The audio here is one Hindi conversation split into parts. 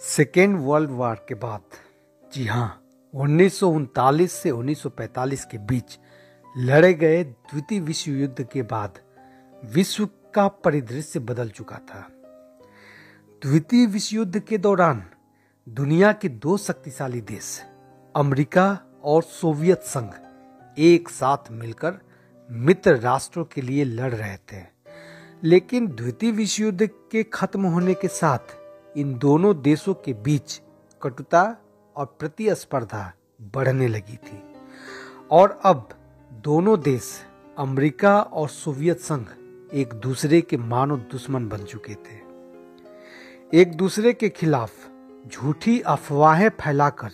सेकेंड वर्ल्ड वॉर के बाद, जी हाँ, 1939 से 1945 के बीच लड़े गए द्वितीय विश्व युद्ध के बाद विश्व का परिदृश्य बदल चुका था। द्वितीय विश्व युद्ध के दौरान दुनिया के दो शक्तिशाली देश अमेरिका और सोवियत संघ एक साथ मिलकर मित्र राष्ट्रों के लिए लड़ रहे थे, लेकिन द्वितीय विश्व युद्ध के खत्म होने के साथ इन दोनों देशों के बीच कटुता और प्रतिस्पर्धा बढ़ने लगी थी और अब दोनों देश अमेरिका और सोवियत संघ एक दूसरे के मानो दुश्मन बन चुके थे। एक दूसरे के खिलाफ झूठी अफवाहें फैलाकर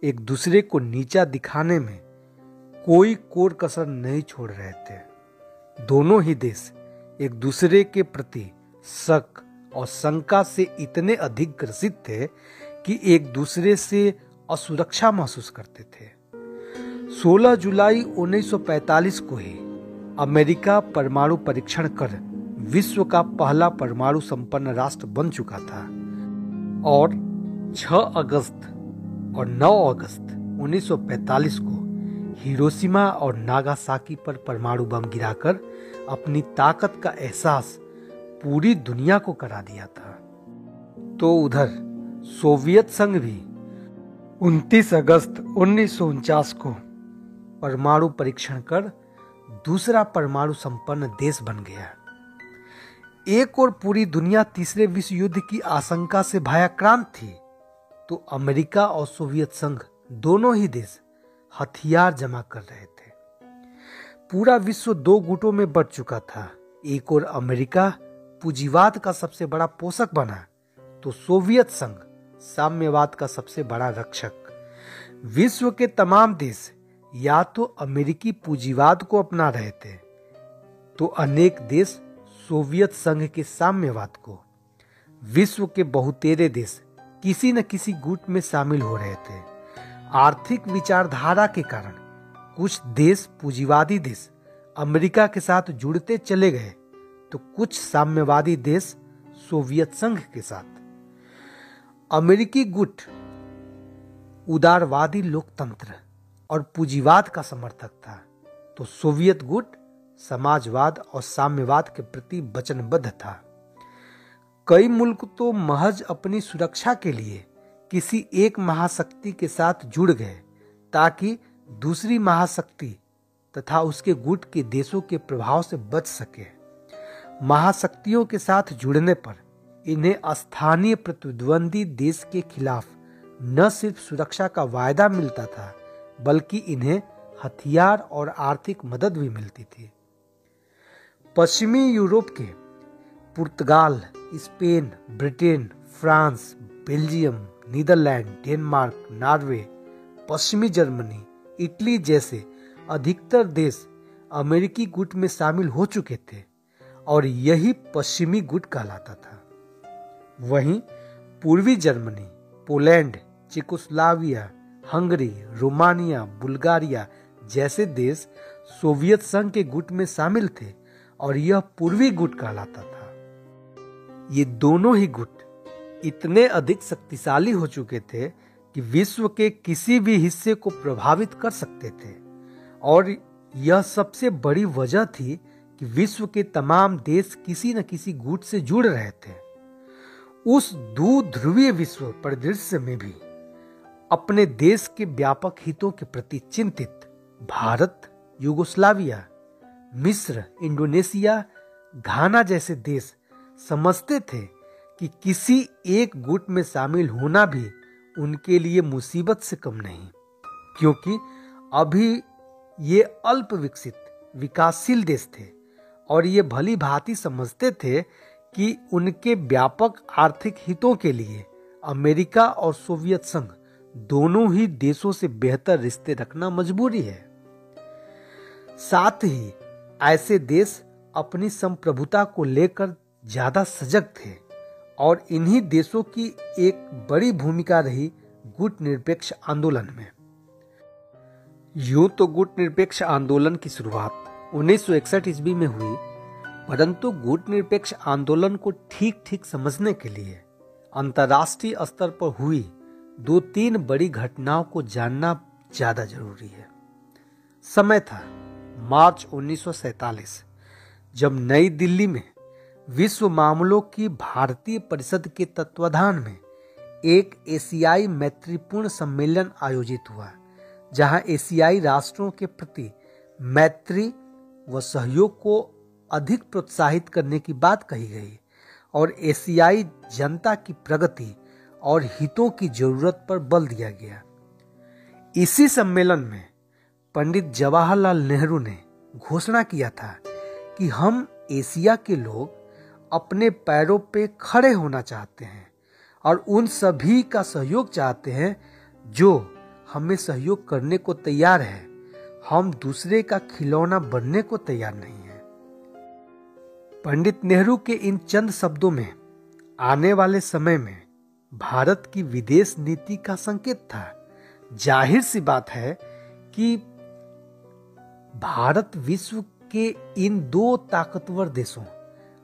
एक दूसरे को नीचा दिखाने में कोई कोर कसर नहीं छोड़ रहे थे। दोनों ही देश एक दूसरे के प्रति शक और शंका से इतने अधिक ग्रसित थे कि एक दूसरे से असुरक्षा महसूस करते थे। 16 जुलाई 1945 को ही अमेरिका परमाणु परीक्षण कर विश्व का पहला परमाणु संपन्न राष्ट्र बन चुका था और 6 अगस्त और 9 अगस्त 1945 को हिरोशिमा और नागासाकी पर परमाणु बम गिराकर अपनी ताकत का एहसास पूरी दुनिया को करा दिया था। तो उधर सोवियत संघ भी 29 अगस्त 1949 को परमाणु परीक्षण कर दूसरा परमाणु संपन्न देश बन गया। एक और पूरी दुनिया तीसरे विश्व युद्ध की आशंका से भयाक्रांत थी, तो अमेरिका और सोवियत संघ दोनों ही देश हथियार जमा कर रहे थे। पूरा विश्व दो गुटों में बंट चुका था। एक और अमेरिका पूंजीवाद का सबसे बड़ा पोषक बना, तो सोवियत संघ साम्यवाद का सबसे बड़ा रक्षक। विश्व के तमाम देश या तो अमेरिकी पूंजीवाद को अपना रहे थे, तो अनेक देश सोवियत संघ के साम्यवाद को। विश्व के बहुतेरे देश किसी न किसी गुट में शामिल हो रहे थे। आर्थिक विचारधारा के कारण कुछ देश पूंजीवादी देश अमेरिका के साथ जुड़ते चले गए, तो कुछ साम्यवादी देश सोवियत संघ के साथ। अमेरिकी गुट उदारवादी लोकतंत्र और पूंजीवाद का समर्थक था, तो सोवियत गुट समाजवाद और साम्यवाद के प्रति वचनबद्ध था। कई मुल्क तो महज अपनी सुरक्षा के लिए किसी एक महाशक्ति के साथ जुड़ गए ताकि दूसरी महाशक्ति तथा उसके गुट के देशों के प्रभाव से बच सके। महाशक्तियों के साथ जुड़ने पर इन्हें स्थानीय प्रतिद्वंदी देश के खिलाफ न सिर्फ सुरक्षा का वायदा मिलता था, बल्कि इन्हें हथियार और आर्थिक मदद भी मिलती थी। पश्चिमी यूरोप के Portugal, Spain, Britain, France, Belgium, Netherland, Denmark, Norway, पश्चिमी जर्मनी, इटली जैसे अधिकतर देश अमेरिकी गुट में शामिल हो चुके थे और यही पश्चिमी गुट कहलाता था। वहीं पूर्वी Germany, Poland, Czechoslovakia, Hungary, Romania, Bulgaria जैसे देश सोवियत संघ के गुट में शामिल थे और यह पूर्वी गुट कहलाता था। ये दोनों ही गुट इतने अधिक शक्तिशाली हो चुके थे कि विश्व के किसी भी हिस्से को प्रभावित कर सकते थे और यह सबसे बड़ी वजह थी कि विश्व के तमाम देश किसी न किसी गुट से जुड़ रहे थे। उस द्विध्रुवीय विश्व परिदृश्य में भी अपने देश के व्यापक हितों के प्रति चिंतित भारत, युगोस्लाविया, मिस्र, इंडोनेशिया, घाना जैसे देश समझते थे कि किसी एक गुट में शामिल होना भी उनके लिए मुसीबत से कम नहीं, क्योंकि अभी ये अल्प विकसित विकासशील देश थे और ये भली भांति समझते थे कि उनके व्यापक आर्थिक हितों के लिए अमेरिका और सोवियत संघ दोनों ही देशों से बेहतर रिश्ते रखना मजबूरी है। साथ ही ऐसे देश अपनी संप्रभुता को लेकर ज्यादा सजग थे और इन्हीं देशों की एक बड़ी भूमिका रही गुट निरपेक्ष आंदोलन में। यूं तो गुट निरपेक्ष आंदोलन की शुरुआत 1961 ईस्वी में हुई, परंतु गुट निरपेक्ष आंदोलन को ठीक ठीक समझने के लिए अंतर्राष्ट्रीय स्तर पर हुई 2-3 बड़ी घटनाओं को जानना ज्यादा जरूरी है। समय था मार्च 1947, जब नई दिल्ली में विश्व मामलों की भारतीय परिषद के तत्वाधान में एक एशियाई मैत्रीपूर्ण सम्मेलन आयोजित हुआ, जहां एशियाई राष्ट्रों के प्रति मैत्री व सहयोग को अधिक प्रोत्साहित करने की बात कही गई और एशियाई जनता की प्रगति और हितों की जरूरत पर बल दिया गया। इसी सम्मेलन में पंडित जवाहरलाल नेहरू ने घोषणा किया था कि हम एशिया के लोग अपने पैरों पे खड़े होना चाहते हैं और उन सभी का सहयोग चाहते हैं जो हमें सहयोग करने को तैयार है। हम दूसरे का खिलौना बनने को तैयार नहीं है। पंडित नेहरू के इन चंद शब्दों में आने वाले समय में भारत की विदेश नीति का संकेत था। जाहिर सी बात है कि भारत विश्व के इन 2 ताकतवर देशों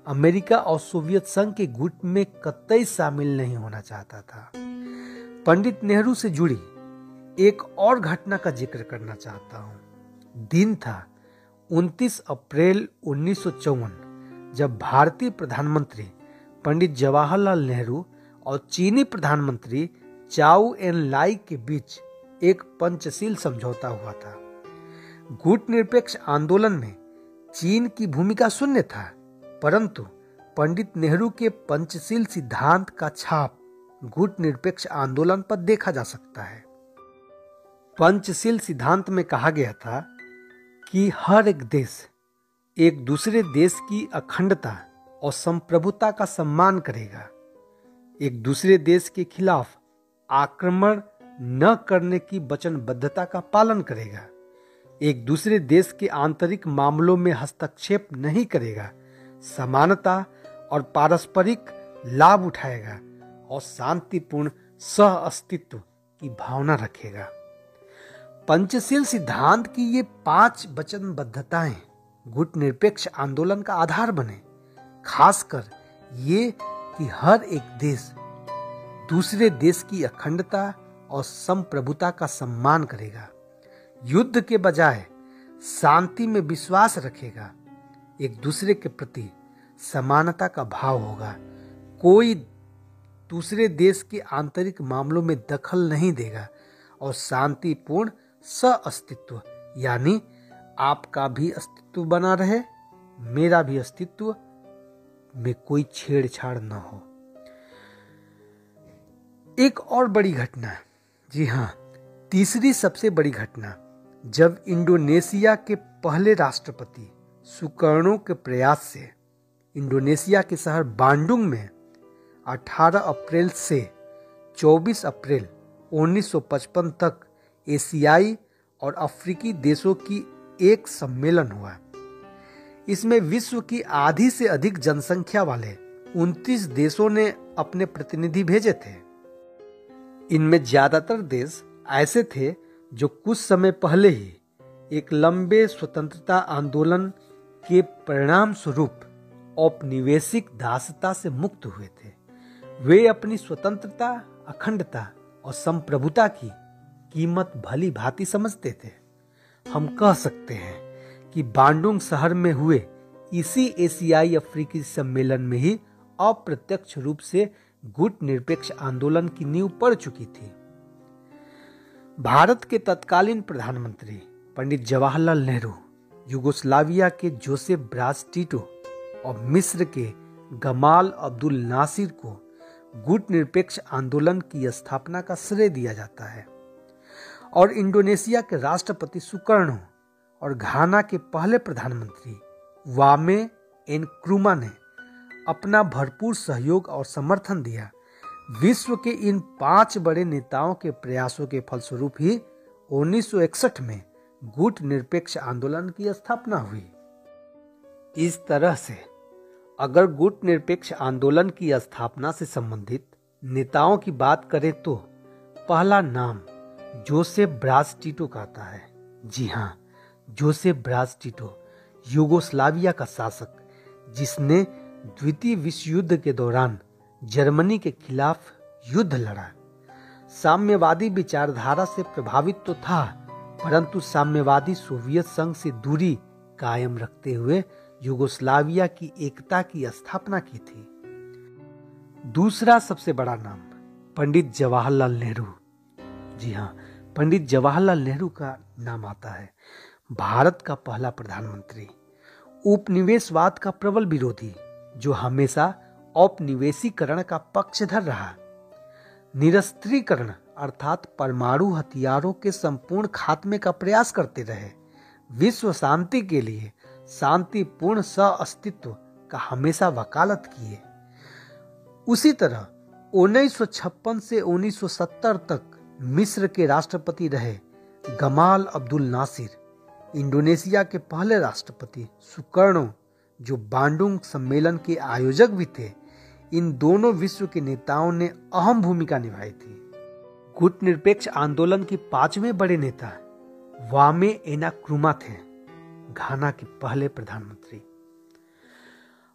अमेरिका और सोवियत संघ के गुट में कतई शामिल नहीं होना चाहता था। पंडित नेहरू से जुड़ी एक और घटना का जिक्र करना चाहता हूं। दिन था 29 अप्रैल 1954, जब भारतीय प्रधानमंत्री पंडित जवाहरलाल नेहरू और चीनी प्रधानमंत्री चाउ एन लाई के बीच एक पंचशील समझौता हुआ था। गुट निरपेक्ष आंदोलन में चीन की भूमिका शून्य था, परंतु पंडित नेहरू के पंचशील सिद्धांत का छाप गुट निरपेक्ष आंदोलन पर देखा जा सकता है। पंचशील सिद्धांत में कहा गया था कि हर एक देश एक दूसरे देश की अखंडता और संप्रभुता का सम्मान करेगा, एक दूसरे देश के खिलाफ आक्रमण न करने की वचनबद्धता का पालन करेगा, एक दूसरे देश के आंतरिक मामलों में हस्तक्षेप नहीं करेगा, समानता और पारस्परिक लाभ उठाएगा और शांतिपूर्ण सह अस्तित्व की भावना रखेगा। पंचशील सिद्धांत की ये 5 वचनबद्धताएं गुट निरपेक्ष आंदोलन का आधार बने, खासकर ये कि हर एक देश दूसरे देश की अखंडता और संप्रभुता का सम्मान करेगा, युद्ध के बजाय शांति में विश्वास रखेगा, एक दूसरे के प्रति समानता का भाव होगा, कोई दूसरे देश के आंतरिक मामलों में दखल नहीं देगा और शांतिपूर्ण सह-अस्तित्व यानी आपका भी अस्तित्व बना रहे, मेरा भी अस्तित्व में कोई छेड़छाड़ न हो। एक और बड़ी घटना, जी हां, तीसरी सबसे बड़ी घटना, जब इंडोनेशिया के पहले राष्ट्रपति सुकर्णो के प्रयास से इंडोनेशिया के शहर बांडुंग में 18 अप्रैल से 24 अप्रैल 1955 तक एशियाई और अफ्रीकी देशों की एक सम्मेलन हुआ। इसमें विश्व की आधी से अधिक जनसंख्या वाले 29 देशों ने अपने प्रतिनिधि भेजे थे। इनमें ज्यादातर देश ऐसे थे जो कुछ समय पहले ही एक लंबे स्वतंत्रता आंदोलन के परिणाम स्वरूप औपनिवेशिक दासता से मुक्त हुए थे। वे अपनी स्वतंत्रता, अखंडता और संप्रभुता की कीमत भली भांति समझते थे। हम कह सकते हैं कि बांडुंग शहर में हुए इसी एशियाई अफ्रीकी सम्मेलन में ही अप्रत्यक्ष रूप से गुट निरपेक्ष आंदोलन की नींव पड़ चुकी थी। भारत के तत्कालीन प्रधानमंत्री पंडित जवाहरलाल नेहरू, यूगोस्लाविया के जोसेफ ब्राज टिटो और मिस्र के गमाल अब्दुल नासिर को गुट निरपेक्ष आंदोलन की स्थापना का श्रेय दिया जाता है और इंडोनेशिया के राष्ट्रपति सुकर्णो और घाना के पहले प्रधानमंत्री वामे एनक्रुमा ने अपना भरपूर सहयोग और समर्थन दिया। विश्व के इन 5 बड़े नेताओं के प्रयासों के फलस्वरूप ही 1961 में गुट निरपेक्ष आंदोलन की स्थापना हुई। इस तरह से अगर गुट निरपेक्ष आंदोलन की स्थापना से संबंधित नेताओं की बात करें तो पहला नाम जोसेफ ब्राज टिटो का आता है। जी हां, जोसेफ ब्राज टिटो यूगोस्लाविया का शासक, जिसने द्वितीय विश्व युद्ध के दौरान जर्मनी के खिलाफ युद्ध लड़ा। साम्यवादी विचारधारा से प्रभावित तो था, परंतु साम्यवादी सोवियत संघ से दूरी कायम रखते हुए यूगोस्लाविया की एकता की स्थापना की थी। दूसरा सबसे बड़ा नाम पंडित जवाहरलाल नेहरू। जी हाँ, पंडित जवाहरलाल नेहरू का नाम आता है। भारत का पहला प्रधानमंत्री, उपनिवेशवाद का प्रबल विरोधी, जो हमेशा औपनिवेशीकरण का पक्षधर रहा, निरस्त्रीकरण अर्थात परमाणु हथियारों के संपूर्ण खात्मे का प्रयास करते रहे, विश्व शांति के लिए शांतिपूर्ण सह-अस्तित्व का हमेशा वकालत किए। उसी तरह 1956 से 1970 तक मिस्र के राष्ट्रपति रहे गमाल अब्दुल नासिर, इंडोनेशिया के पहले राष्ट्रपति सुकर्णो, जो बांडुंग सम्मेलन के आयोजक भी थे, इन दोनों विश्व के नेताओं ने अहम भूमिका निभाई थी। गुटनिरपेक्ष आंदोलन के 5वें बड़े नेता वामे एना क्रुमा थे, घाना के पहले प्रधानमंत्री।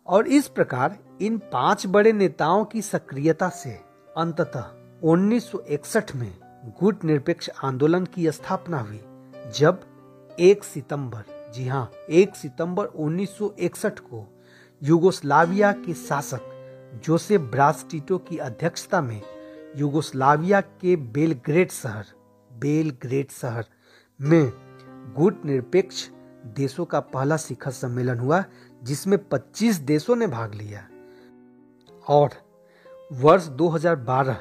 और इस प्रकार इन 5 बड़े नेताओं की सक्रियता से अंततः 1961 में गुटनिरपेक्ष आंदोलन की स्थापना हुई, जब 1 सितंबर, जी हाँ 1 सितंबर 1961 को यूगोस्लाविया के शासक जोसेफ ब्राज टिटो की अध्यक्षता में यूगोस्लाविया के बेलग्रेड शहर में गुटनिरपेक्ष देशों का पहला शिखर सम्मेलन हुआ, जिसमें 25 देशों ने भाग लिया। और वर्ष 2012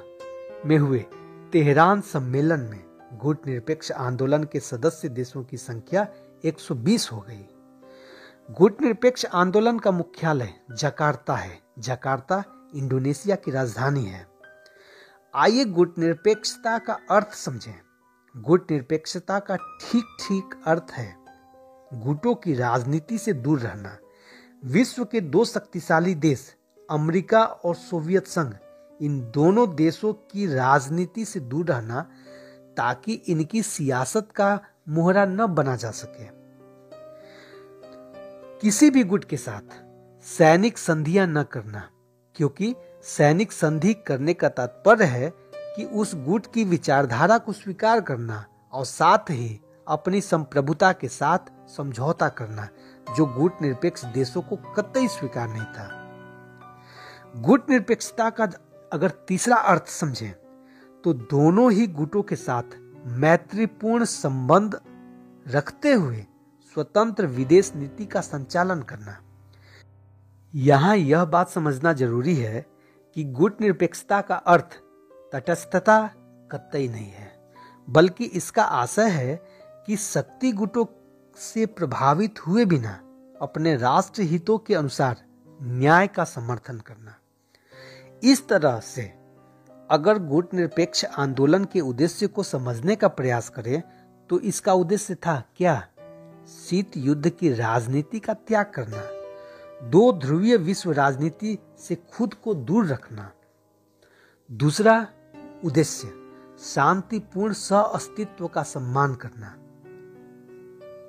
में हुए तेहरान सम्मेलन में गुटनिरपेक्ष आंदोलन के सदस्य देशों की संख्या 120 हो गई। गुटनिरपेक्ष आंदोलन का मुख्यालय जकार्ता है। जकार्ता इंडोनेशिया की राजधानी है। आइए गुटनिरपेक्षता का अर्थ समझें। गुटनिरपेक्षता का ठीक अर्थ है गुटों की राजनीति से दूर रहना। विश्व के 2 शक्तिशाली देश अमेरिका और सोवियत संघ, इन दोनों देशों की राजनीति से दूर रहना, ताकि इनकी सियासत का मोहरा न बना जा सके। किसी भी गुट के साथ सैनिक संधियां न करना, क्योंकि सैनिक संधि करने का तात्पर्य है कि उस गुट की विचारधारा को स्वीकार करना और साथ ही अपनी संप्रभुता के साथ समझौता करना, जो गुट निरपेक्ष देशों को कतई स्वीकार नहीं था। गुट निरपेक्षता का अगर तीसरा अर्थ समझें तो दोनों ही गुटों के साथ मैत्रीपूर्ण संबंध रखते हुए स्वतंत्र विदेश नीति का संचालन करना। यहां यह बात समझना जरूरी है कि गुट निरपेक्षता का अर्थ तटस्थता कतई नहीं है, बल्कि इसका आशय है कि शक्ति गुटों से प्रभावित हुए बिना अपने राष्ट्र हितों के अनुसार न्याय का समर्थन करना। इस तरह से अगर गुट निरपेक्ष आंदोलन के उद्देश्य को समझने का प्रयास करें तो इसका उद्देश्य था क्या? शीत युद्ध की राजनीति का त्याग करना, 2 ध्रुवीय विश्व राजनीति से खुद को दूर रखना। दूसरा उद्देश्य शांतिपूर्ण सह-अस्तित्व का सम्मान करना,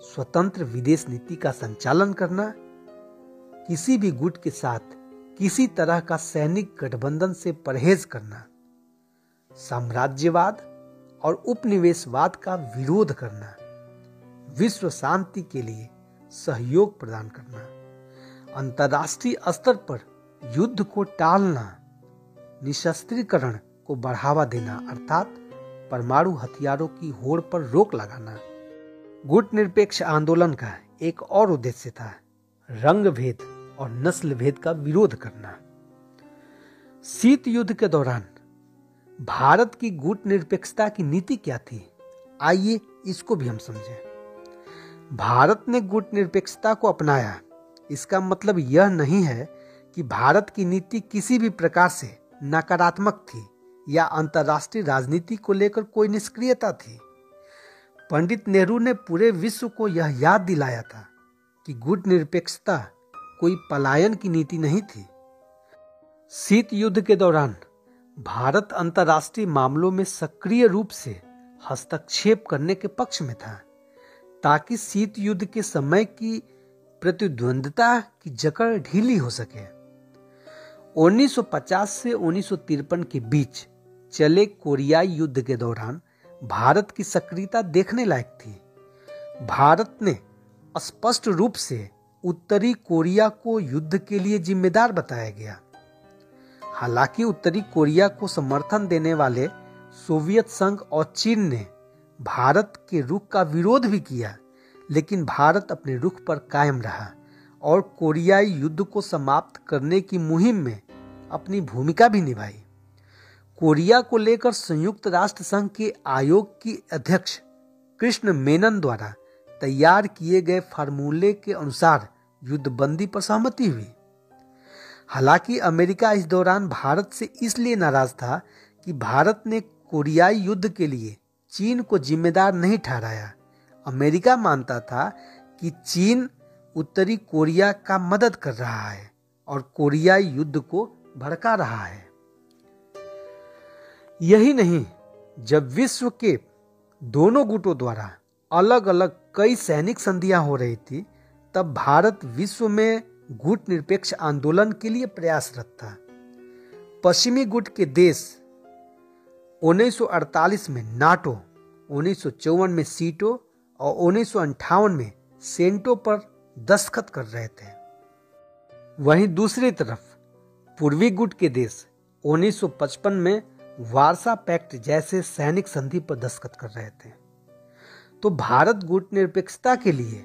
स्वतंत्र विदेश नीति का संचालन करना, किसी भी गुट के साथ किसी तरह का सैनिक गठबंधन से परहेज करना, साम्राज्यवाद और उपनिवेशवाद का विरोध करना, विश्व शांति के लिए सहयोग प्रदान करना, अंतर्राष्ट्रीय स्तर पर युद्ध को टालना, निशस्त्रीकरण को बढ़ावा देना अर्थात परमाणु हथियारों की होड़ पर रोक लगाना। गुट निरपेक्ष आंदोलन का एक और उद्देश्य था रंग भेद और नस्ल भेद का विरोध करना। शीत युद्ध के दौरान भारत की गुट निरपेक्षता की नीति क्या थी? आइए इसको भी हम समझें। भारत ने गुट निरपेक्षता को अपनाया, इसका मतलब यह नहीं है कि भारत की नीति किसी भी प्रकार से नकारात्मक थी या अंतर्राष्ट्रीय राजनीति को लेकर कोई निष्क्रियता थी। पंडित नेहरू ने पूरे विश्व को यह याद दिलाया था कि गुट निरपेक्षता कोई पलायन की नीति नहीं थी। शीत युद्ध के दौरान भारत अंतर्राष्ट्रीय मामलों में सक्रिय रूप से हस्तक्षेप करने के पक्ष में था, ताकि शीत युद्ध के समय की प्रतिद्वंद्विता की जकड़ ढीली हो सके। 1950 से 1953 के बीच चले कोरियाई युद्ध के दौरान भारत की सक्रियता देखने लायक थी। भारत ने स्पष्ट रूप से उत्तरी कोरिया को युद्ध के लिए जिम्मेदार बताया गया। हालांकि उत्तरी कोरिया को समर्थन देने वाले सोवियत संघ और चीन ने भारत के रुख का विरोध भी किया, लेकिन भारत अपने रुख पर कायम रहा और कोरियाई युद्ध को समाप्त करने की मुहिम में अपनी भूमिका भी निभाई। कोरिया को लेकर संयुक्त राष्ट्र संघ के आयोग की अध्यक्ष कृष्ण मेनन द्वारा तैयार किए गए फार्मूले के अनुसार युद्धबंदी पर सहमति हुई। हालांकि अमेरिका इस दौरान भारत से इसलिए नाराज था कि भारत ने कोरियाई युद्ध के लिए चीन को जिम्मेदार नहीं ठहराया। अमेरिका मानता था कि चीन उत्तरी कोरिया का मदद कर रहा है और कोरियाई युद्ध को भड़का रहा है। यही नहीं, जब विश्व के दोनों गुटों द्वारा अलग अलग कई सैनिक संधियां हो रही थी, तब भारत विश्व में गुट निरपेक्ष आंदोलन के लिए प्रयासरत था। पश्चिमी गुट के देश 1948 में नाटो, 1954 में सीटो और 1958 में सेंटो पर दस्तखत कर रहे थे। वहीं दूसरी तरफ पूर्वी गुट के देश 1955 में वार्सा पैक्ट जैसे सैनिक संधि पर दस्तखत कर रहे थे। तो भारत गुट निरपेक्षता के लिए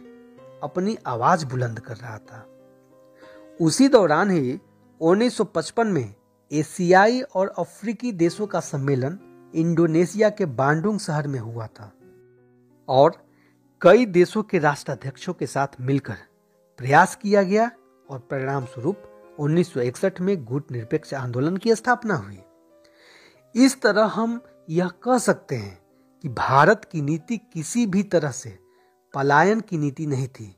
अपनी आवाज बुलंद कर रहा था। उसी दौरान ही 1955 में एशियाई और अफ्रीकी देशों का सम्मेलन इंडोनेशिया के बांडुंग शहर में हुआ था और कई देशों के राष्ट्राध्यक्षों के साथ मिलकर प्रयास किया गया और परिणाम स्वरूप 1961 में गुट निरपेक्ष आंदोलन की स्थापना हुई। इस तरह हम यह कह सकते हैं कि भारत की नीति किसी भी तरह से पलायन की नीति नहीं थी।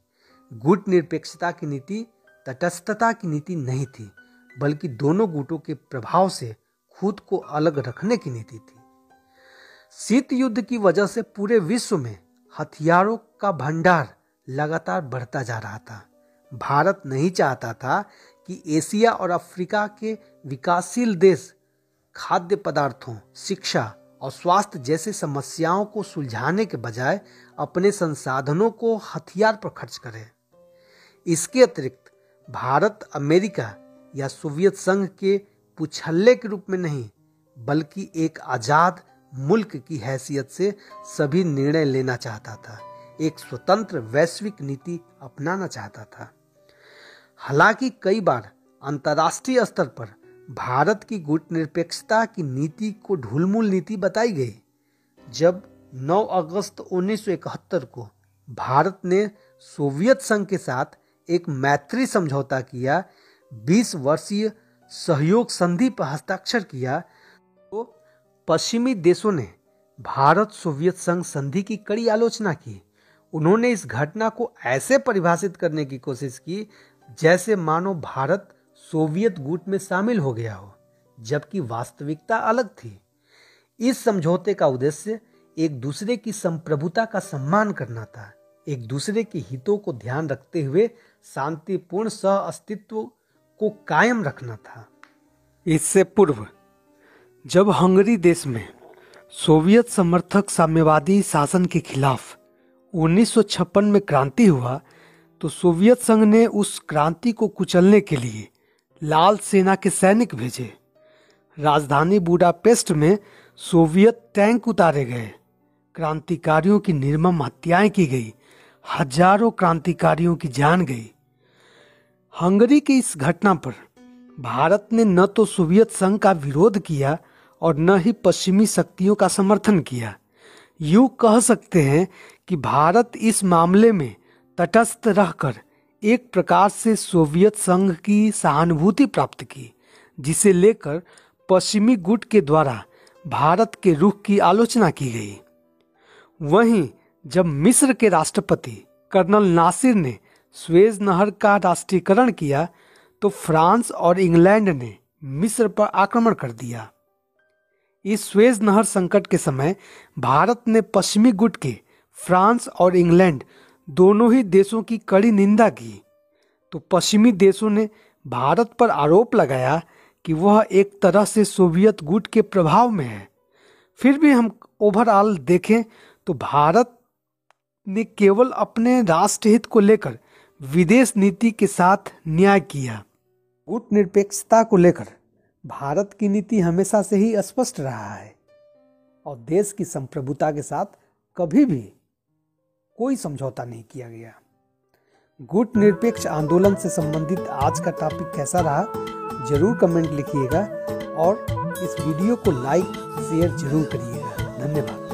गुट निरपेक्षता की नीति तटस्थता की नीति नहीं थी, बल्कि दोनों गुटों के प्रभाव से खुद को अलग रखने की नीति थी। शीत युद्ध की वजह से पूरे विश्व में हथियारों का भंडार लगातार बढ़ता जा रहा था। भारत नहीं चाहता था कि एशिया और अफ्रीका के विकासशील देश खाद्य पदार्थों, शिक्षा और स्वास्थ्य जैसे समस्याओं को सुलझाने के बजाय अपने संसाधनों को हथियार पर खर्च करें। इसके अतिरिक्त भारत अमेरिका या सोवियत संघ के पुछल्ले के रूप में नहीं, बल्कि एक आजाद मुल्क की हैसियत से सभी निर्णय लेना चाहता था, एक स्वतंत्र वैश्विक नीति अपनाना चाहता था। हालांकि कई बार अंतर्राष्ट्रीय स्तर पर भारत की गुट निरपेक्षता की नीति को ढुलमुल नीति बताई गई। जब 9 अगस्त 1971 को भारत ने सोवियत संघ के साथ एक मैत्री समझौता किया, 20 वर्षीय सहयोग संधि पर हस्ताक्षर किया, तो पश्चिमी देशों ने भारत सोवियत संघ संधि की कड़ी आलोचना की। उन्होंने इस घटना को ऐसे परिभाषित करने की कोशिश की जैसे मानो भारत सोवियत गुट में शामिल हो गया हो, जबकि वास्तविकता अलग थी। इस समझौते का उद्देश्य एक दूसरे की संप्रभुता का सम्मान करना था, एक दूसरे के हितों को ध्यान रखते हुए शांतिपूर्ण सह अस्तित्व को कायम रखना था। इससे पूर्व जब हंगरी देश में सोवियत समर्थक साम्यवादी शासन के खिलाफ 1956 में क्रांति हुआ, तो सोवियत संघ ने उस क्रांति को कुचलने के लिए लाल सेना के सैनिक भेजे। राजधानी बुडापेस्ट में सोवियत टैंक उतारे गए, क्रांतिकारियों की निर्मम हत्याएं की गई, हजारों क्रांतिकारियों की जान गई। हंगरी की इस घटना पर भारत ने न तो सोवियत संघ का विरोध किया और न ही पश्चिमी शक्तियों का समर्थन किया। यूं कह सकते हैं कि भारत इस मामले में तटस्थ रहकर एक प्रकार से सोवियत संघ की सहानुभूति प्राप्त की, जिसे लेकर पश्चिमी गुट के द्वारा भारत के रुख की आलोचना की गई। वहीं जब मिस्र के राष्ट्रपति कर्नल नासिर ने स्वेज नहर का राष्ट्रीयकरण किया, तो फ्रांस और इंग्लैंड ने मिस्र पर आक्रमण कर दिया। इस स्वेज नहर संकट के समय भारत ने पश्चिमी गुट के फ्रांस और इंग्लैंड दोनों ही देशों की कड़ी निंदा की। तो पश्चिमी देशों ने भारत पर आरोप लगाया कि वह एक तरह से सोवियत गुट के प्रभाव में है। फिर भी हम ओवरऑल देखें तो भारत ने केवल अपने राष्ट्रहित को लेकर विदेश नीति के साथ न्याय किया। गुट निरपेक्षता को लेकर भारत की नीति हमेशा से ही स्पष्ट रहा है और देश की संप्रभुता के साथ कभी भी कोई समझौता नहीं किया गया। गुट निरपेक्ष आंदोलन से संबंधित आज का टॉपिक कैसा रहा जरूर कमेंट लिखिएगा और इस वीडियो को लाइक शेयर जरूर करिएगा। धन्यवाद।